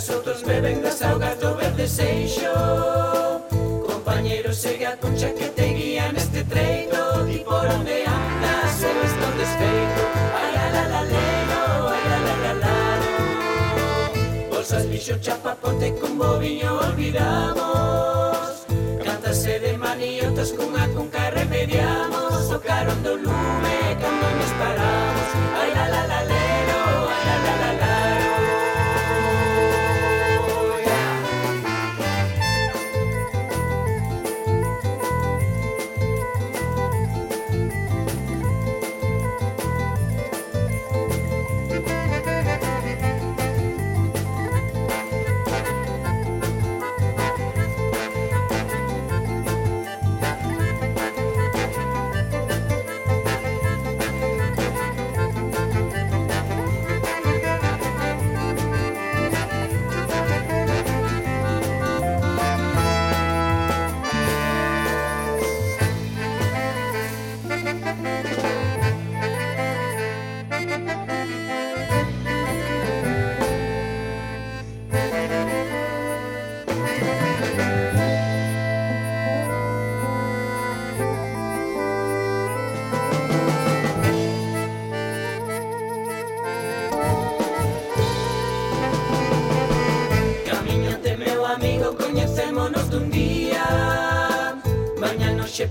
Mientras otros beben das augas do verde seixo, compañeros, segue a concha que te guía neste treito. Di por onde andas, eu estou desfeito. Ai, la la la lero, ai, la la la laro. Bolsas, lixo, chapa, ponte con boviño olvidamos. Cántase de maniotas cunha cunca remediamos. O carón do lume cando nos paramos. Ai, la la la lero, ai, la la la laro.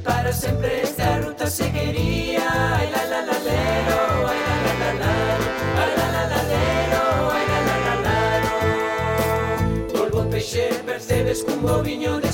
Para sempre esta ruta seguiría. Ai, la la la lero, ai, la la la laro. Ai, la la la lero, ai, la la la laro. Polvo, peixe, percebes cun boviño de